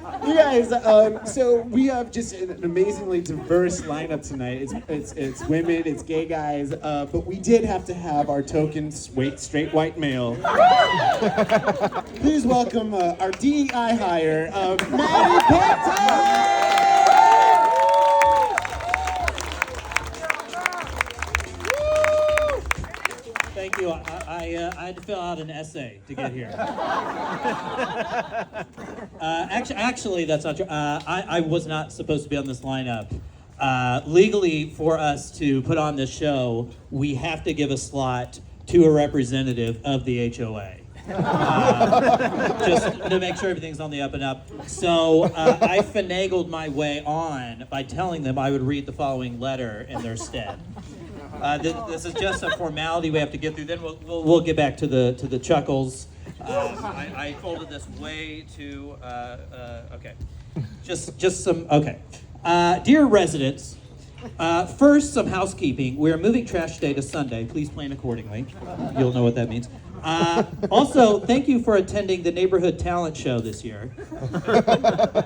You guys, so we have just an amazingly diverse lineup tonight. It's women, it's gay guys, but we did have to have our token straight white male. Please welcome our DEI hire, Maddie Payton! Thank you. I had to fill out an essay to get here. Actually, that's not true. I was not supposed to be on this lineup. Legally, for us to put on this show, we have to give a slot to a representative of the HOA. Just to make sure everything's on the up and up. So I finagled my way on by telling them I would read the following letter in their stead. This is just a formality we have to get through. Then we'll get back to the chuckles. I folded this way too. Okay, just some. Okay, dear residents. First, some housekeeping. We are moving trash day to Sunday. Please plan accordingly. You'll know what that means. Also, thank you for attending the Neighborhood Talent Show this year.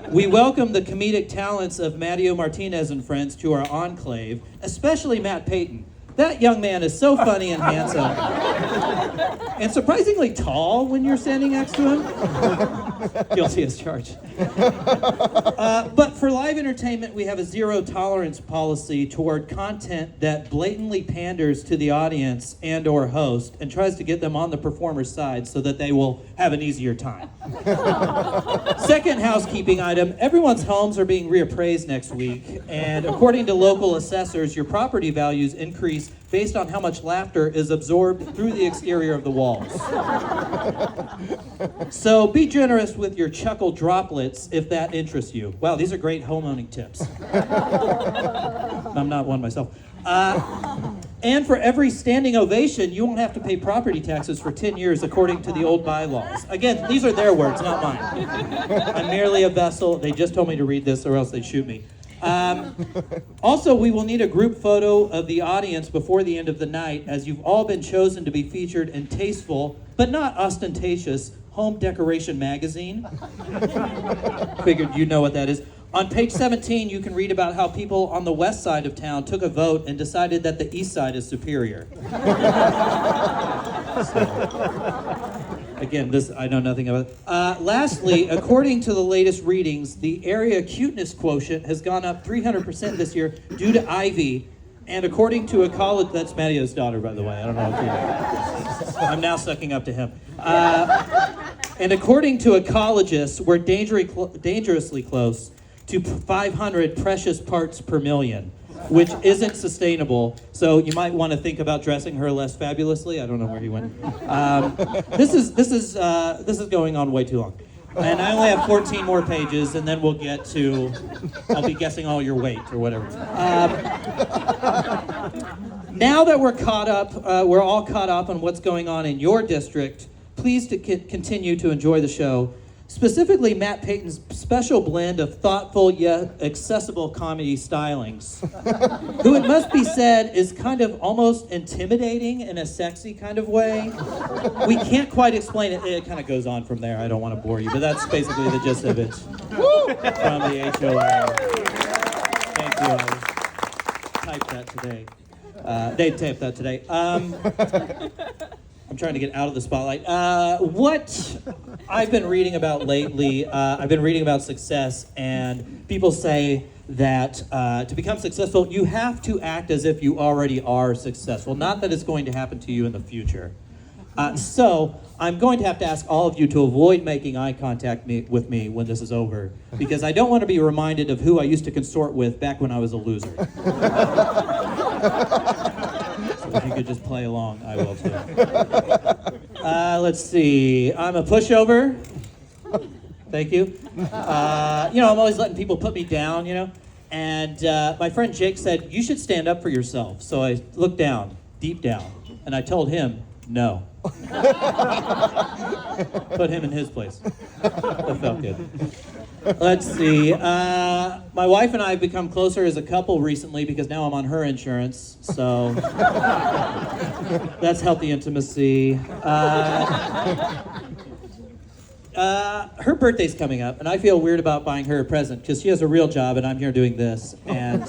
We welcome the comedic talents of Matteo Martinez and friends to our enclave, especially Matt Payton. That young man is so funny and handsome. And surprisingly tall when you're standing next to him. Guilty as charged. But for live entertainment, we have a zero tolerance policy toward content that blatantly panders to the audience and or host and tries to get them on the performer's side so that they will have an easier time. Second housekeeping item, everyone's homes are being reappraised next week, and according to local assessors, your property values increase based on how much laughter is absorbed through the exterior of the walls. So be generous with your chuckle droplets if that interests you. Wow, these are great homeowning tips. I'm not one myself. And for every standing ovation, you won't have to pay property taxes for 10 years according to the old bylaws. Again, these are their words, not mine. I'm merely a vessel. They just told me to read this or else they'd shoot me. Also, we will need a group photo of the audience before the end of the night, as you've all been chosen to be featured in tasteful, but not ostentatious, Home Decoration Magazine. Figured you know what that is. On page 17, you can read about how people on the west side of town took a vote and decided that the east side is superior. Again, this I know nothing about. Lastly, according to the latest readings, the area cuteness quotient has gone up 300% this year due to Ivy. And according to a college, that's Mattio's daughter, by the way. I don't know if you. I'm now sucking up to him. And according to ecologists, we're dangerously close to 500 precious parts per million, which isn't sustainable. So you might want to think about dressing her less fabulously. I don't know where he went. This is going on way too long, and I only have 14 more pages, and then we'll get to. I'll be guessing all your weight or whatever. Now that we're caught up, we're all caught up on what's going on in your district. Please to continue to enjoy the show. Specifically, Matt Payton's special blend of thoughtful yet accessible comedy stylings, who it must be said is kind of almost intimidating in a sexy kind of way. We can't quite explain it. It kind of goes on from there. I don't want to bore you, but that's basically the gist of it from the HOA. Thank you. I typed that today. They taped that today. I'm trying to get out of the spotlight. What I've been reading about lately, I've been reading about success, and people say that to become successful, you have to act as if you already are successful. Not that it's going to happen to you in the future. So I'm going to have to ask all of you to avoid making eye contact with me when this is over, because I don't want to be reminded of who I used to consort with back when I was a loser. So if you could just play along, I will too. Let's see. I'm a pushover. Thank you. I'm always letting people put me down, And my friend Jake said, you should stand up for yourself. So I looked down, deep down, and I told him, no. Put him in his place. That felt good. Let's see. My wife and I have become closer as a couple recently because now I'm on her insurance, so that's healthy intimacy. her birthday's coming up, and I feel weird about buying her a present because she has a real job and I'm here doing this. And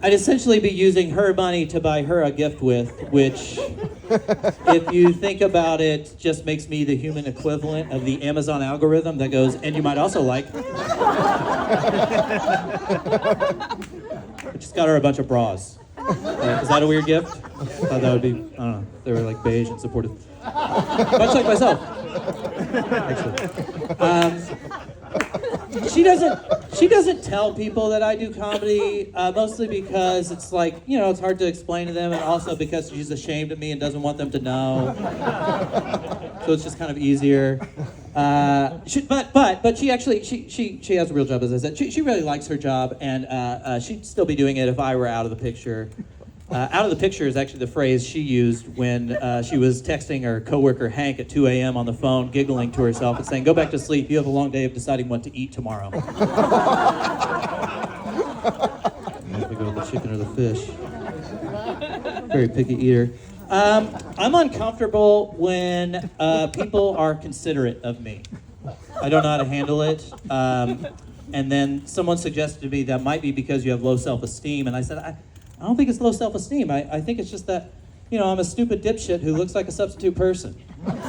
I'd essentially be using her money to buy her a gift with, which, if you think about it, just makes me the human equivalent of the Amazon algorithm that goes, and you might also like. I just got her a bunch of bras. Is that a weird gift? I thought that would be, I don't know, they were like beige and supportive. Much like myself, actually. She doesn't tell people that I do comedy, mostly because it's like, you know, it's hard to explain to them, and also because she's ashamed of me and doesn't want them to know. So it's just kind of easier. But she actually she has a real job, as I said. She really likes her job, and she'd still be doing it if I were out of the picture. Out of the picture is actually the phrase she used when she was texting her coworker Hank at 2 a.m. on the phone, giggling to herself and saying, "Go back to sleep. You have a long day of deciding what to eat tomorrow." I don't know if we go with the chicken or the fish. Very picky eater. I'm uncomfortable when people are considerate of me. I don't know how to handle it. And then someone suggested to me that might be because you have low self-esteem, and I said, I don't think it's low self-esteem. I think it's just that, you know, I'm a stupid dipshit who looks like a substitute person. Trying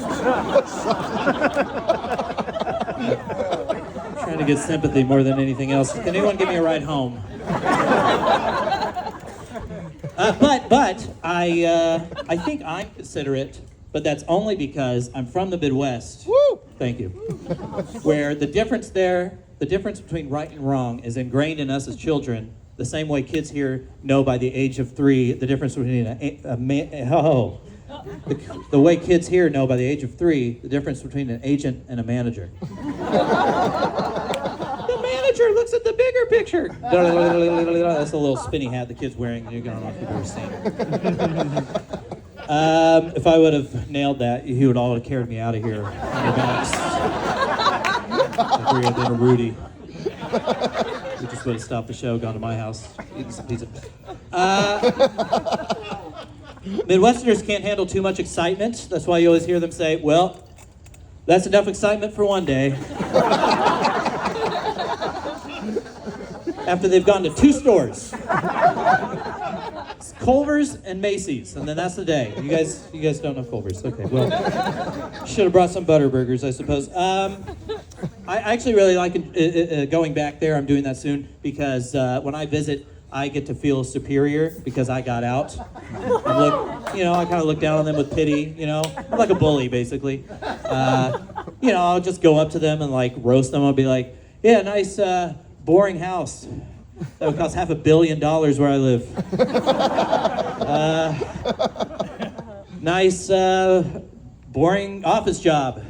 to get sympathy more than anything else. Can anyone give me a ride home? But I think I'm considerate, but that's only because I'm from the Midwest. Woo! Thank you. Where the difference between right and wrong is ingrained in us as children, the same way kids here know by the age of 3 the difference between the way kids here know by the age of 3 the difference between an agent and a manager. The manager looks at the bigger picture. That's a little spinny hat the kid's wearing. You're gonna know if you've ever seen it. If I would have nailed that, he would all have carried me out of here on your backs. Like we had been a Rudy. We just would have stopped the show, gone to my house, eaten some pizza. Midwesterners can't handle too much excitement. That's why you always hear them say, "Well, that's enough excitement for one day." After they've gone to 2 stores. It's Culver's and Macy's, and then that's the day. You guys don't know Culver's. Okay, well, should have brought some butter burgers, I suppose. I actually really like going back there. I'm doing that soon because when I visit, I get to feel superior because I got out. And I kind of look down on them with pity. You know, I'm like a bully basically. I'll just go up to them and like roast them. I'll be like, "Yeah, nice boring house. That would cost $500 million where I live. Nice boring office job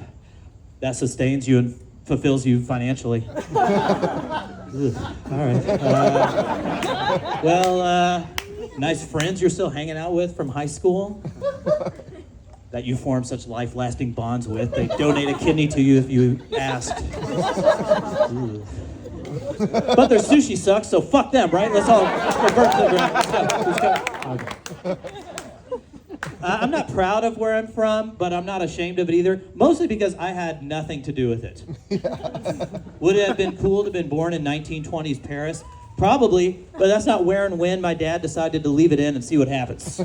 that sustains you and fulfills you financially." All right. Nice friends you're still hanging out with from high school that you form such life-lasting bonds with. They donate a kidney to you if you asked. But their sushi sucks, so fuck them, right? Let's all revert to the ground. Let's go. Okay. I'm not proud of where I'm from, but I'm not ashamed of it either, mostly because I had nothing to do with it. Would it have been cool to have been born in 1920s Paris? Probably, but that's not where and when my dad decided to leave it in and see what happens. I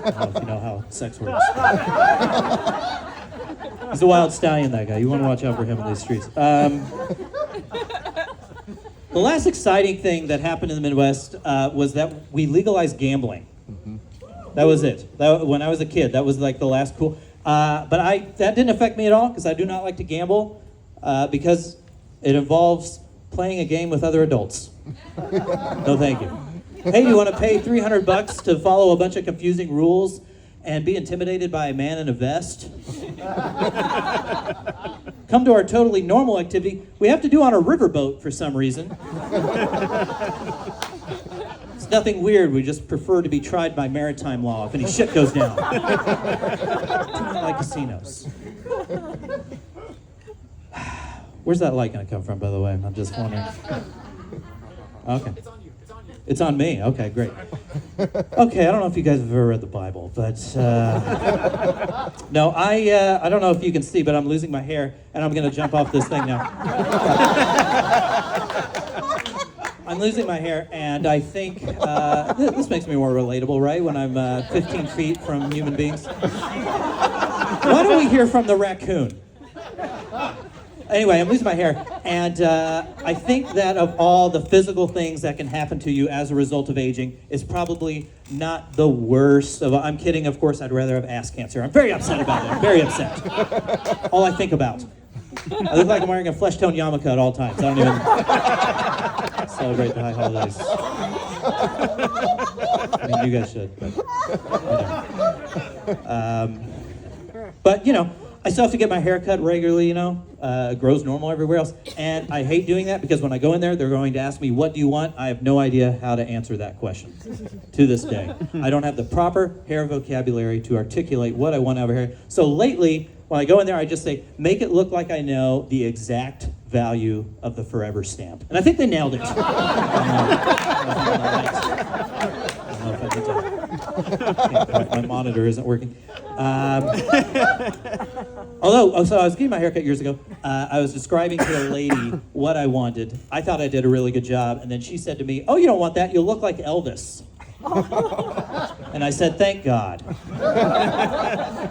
don't know if you know how sex works. He's a wild stallion, that guy. You want to watch out for him in these streets. The last exciting thing that happened in the Midwest was that we legalized gambling. Mm-hmm. That was it. When I was a kid, that was like the last cool. But that didn't affect me at all because I do not like to gamble because it involves playing a game with other adults. No, thank you. Hey, you want to pay $300 to follow a bunch of confusing rules and be intimidated by a man in a vest? Come to our totally normal activity we have to do on a riverboat for some reason. It's nothing weird, we just prefer to be tried by maritime law if any shit goes down. Do not like casinos. Where's that light gonna come from, by the way? I'm just wondering. Okay. It's on you. It's on me. Okay, great. Okay, I don't know if you guys have ever read the Bible, but no, I don't know if you can see, but I'm losing my hair, and I'm going to jump off this thing now. I'm losing my hair, and I think this makes me more relatable, right? When I'm 15 feet from human beings. Why don't we hear from the raccoon? Anyway, I'm losing my hair, and I think that of all the physical things that can happen to you as a result of aging, is probably not the worst. I'm kidding, of course. I'd rather have ass cancer. I'm very upset about it. I'm very upset. All I think about. I look like I'm wearing a flesh-tone yarmulke at all times. I don't even celebrate the high holidays. I mean, you guys should, but you know, I still have to get my hair cut regularly, you know. It grows normal everywhere else. And I hate doing that because when I go in there, they're going to ask me, what do you want? I have no idea how to answer that question to this day. I don't have the proper hair vocabulary to articulate what I want out of hair. So lately, when I go in there, I just say, make it look like I know the exact value of the forever stamp. And I think they nailed it. I don't know if I did that. My monitor isn't working. So I was getting my haircut years ago. I was describing to a lady what I wanted. I thought I did a really good job, and then she said to me, "Oh, you don't want that? You'll look like Elvis." And I said, "Thank God."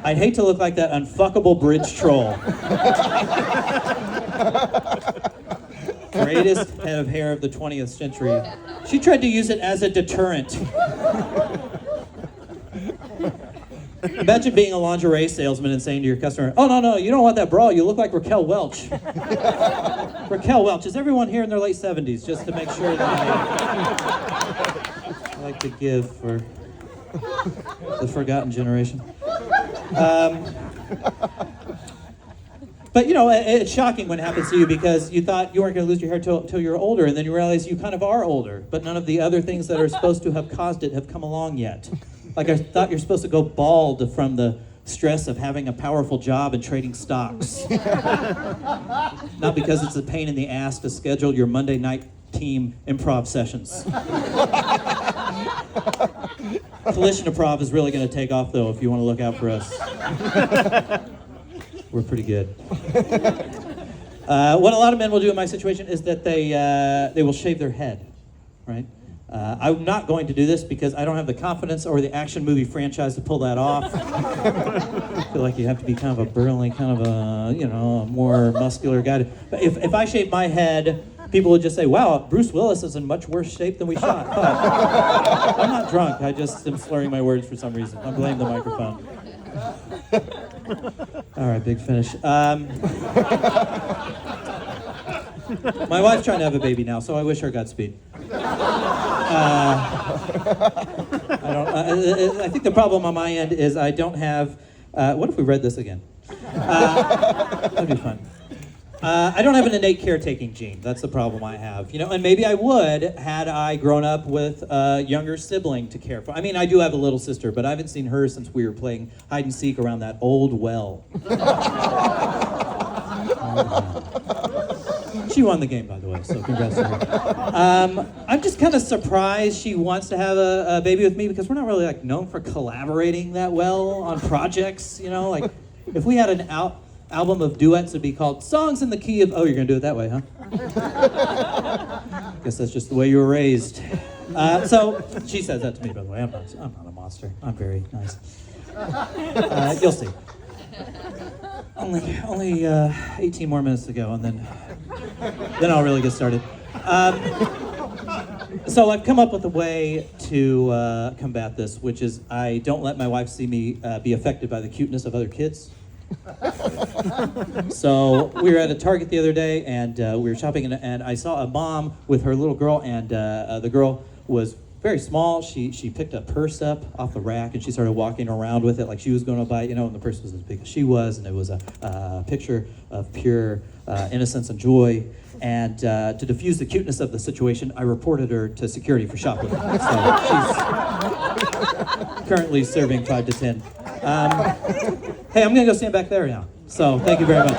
I'd hate to look like that unfuckable bridge troll. Greatest head of hair of the 20th century. She tried to use it as a deterrent. Imagine being a lingerie salesman and saying to your customer, "Oh, no, you don't want that bra. You look like Raquel Welch." Raquel Welch. Is everyone here in their late 70s? Just to make sure that I like to give for the forgotten generation. But you know, it's shocking when it happens to you because you thought you weren't going to lose your hair till you're older, and then you realize you kind of are older, but none of the other things that are supposed to have caused it have come along yet. Like I thought you're supposed to go bald from the stress of having a powerful job and trading stocks. Not because it's a pain in the ass to schedule your Monday night team improv sessions. Collision Improv is really going to take off, though, if you want to look out for us. We're pretty good. What a lot of men will do in my situation is that they will shave their head, right? I'm not going to do this because I don't have the confidence or the action movie franchise to pull that off. I feel like you have to be kind of a burly, kind of a, you know, a more muscular guy. But if I shave my head, people would just say, "Wow, Bruce Willis is in much worse shape than we shot." But I'm not drunk. I just am slurring my words for some reason. I blame the microphone. All right, big finish. My wife's trying to have a baby now, so I wish her Godspeed. I think the problem on my end is I don't have. What if we read this again? That'd be fun. I don't have an innate caretaking gene. That's the problem I have. You know, and maybe I would had I grown up with a younger sibling to care for. I mean, I do have a little sister, but I haven't seen her since we were playing hide and seek around that old well. She won the game, by the way, so congrats to her. I'm just kind of surprised she wants to have a baby with me because we're not really like known for collaborating that well on projects. You know, like if we had an album of duets, it'd be called "Songs in the Key of." Oh, you're gonna do it that way, huh? Guess that's just the way you were raised. So she says that to me, by the way. I'm not a monster. I'm very nice. You'll see. Only 18 more minutes to go, and then I'll really get started. So I've come up with a way to combat this, which is I don't let my wife see me be affected by the cuteness of other kids. So we were at a Target the other day, and we were shopping, and I saw a mom with her little girl, and the girl was very small. She picked a purse up off the rack, and she started walking around with it like she was going to buy it, you know, and the purse was as big as she was, and it was a picture of pure innocence and joy. And to diffuse the cuteness of the situation, I reported her to security for shoplifting. So she's currently serving 5 to 10. Hey, I'm going to go stand back there now. So thank you very much.